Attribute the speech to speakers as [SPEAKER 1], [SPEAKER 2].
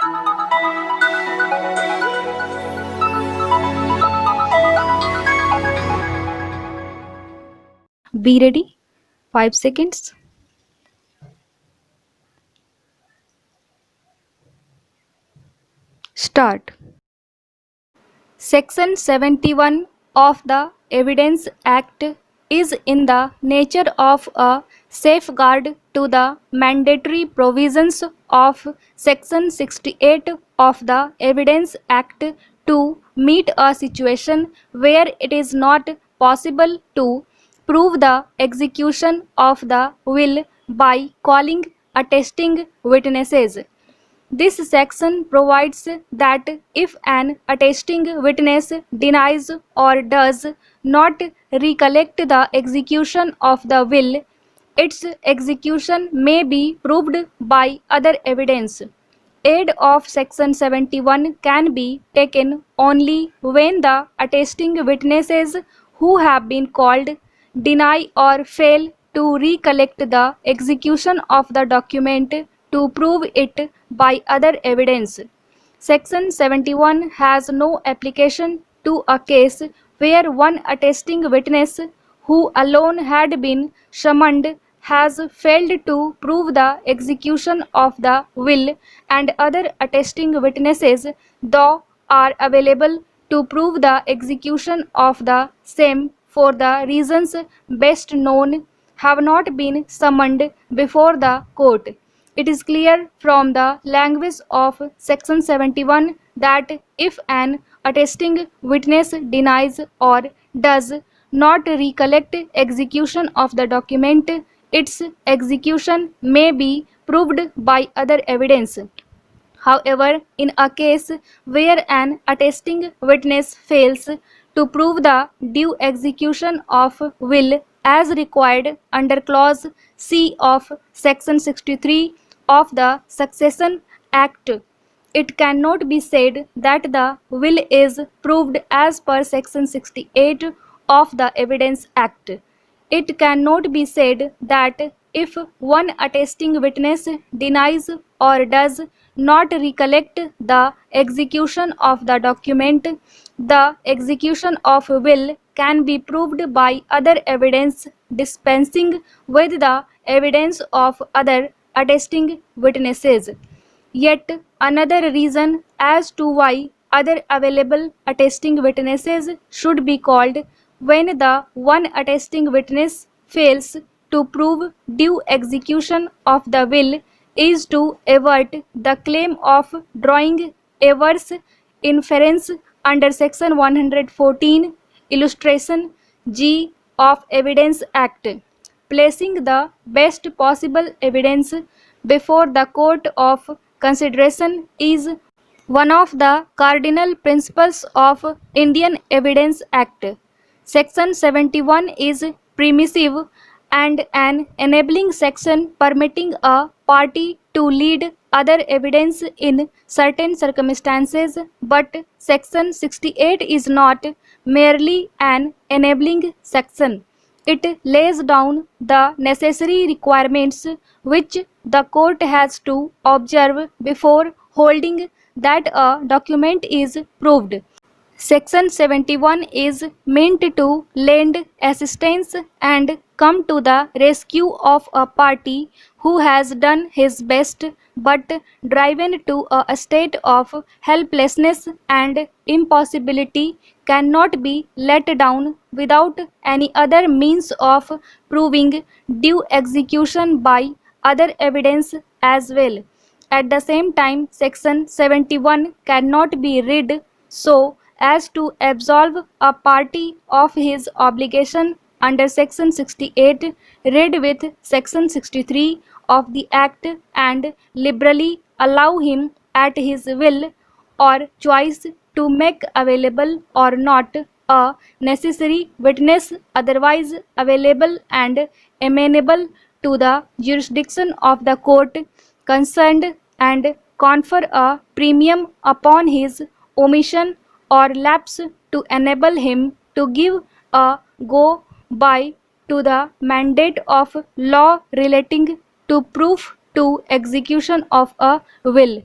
[SPEAKER 1] Be ready. 5 seconds. Start. Section 71 of the Evidence Act is in the nature of a safeguard to the mandatory provisions of Section 68 of the Evidence Act to meet a situation where it is not possible to prove the execution of the will by calling attesting witnesses. This section provides that if an attesting witness denies or does not recollect the execution of the will, its execution may be proved by other evidence. Aid of Section 71 can be taken only when the attesting witnesses who have been called deny or fail to recollect the execution of the document to prove it by other evidence. Section 71 has no application to a case where one attesting witness who alone had been summoned has failed to prove the execution of the will and other attesting witnesses, though are available to prove the execution of the same for the reasons best known, have not been summoned before the court. It is clear from the language of Section 71 that if an attesting witness denies or does not recollect execution of the document, its execution may be proved by other evidence. However, in a case where an attesting witness fails to prove the due execution of will as required under Clause C of Section 63 of the Succession Act, it cannot be said that the will is proved as per Section 68 of the Evidence Act. It cannot be said that if one attesting witness denies or does not recollect the execution of the document, the execution of will can be proved by other evidence dispensing with the evidence of other attesting witnesses. Yet another reason as to why other available attesting witnesses should be called when the one attesting witness fails to prove due execution of the will is to avert the claim of drawing adverse inference under Section 114 illustration G of Evidence Act. Placing the best possible evidence before the court of consideration is one of the cardinal principles of Indian Evidence Act. Section 71 is permissive and an enabling section permitting a party to lead other evidence in certain circumstances, but Section 68 is not merely an enabling section. It lays down the necessary requirements which the court has to observe before holding that a document is proved. Section 71 is meant to lend assistance and come to the rescue of a party who has done his best but driven to a state of helplessness and impossibility cannot be let down without any other means of proving due execution by other evidence as well. At the same time, Section 71 cannot be read so as to absolve a party of his obligation under Section 68, read with Section 63 of the Act, and liberally allow him at his will or choice to make available or not a necessary witness otherwise available and amenable to the jurisdiction of the court concerned and confer a premium upon his omission or lapse to enable him to give a go by to the mandate of law relating to proof to execution of a will.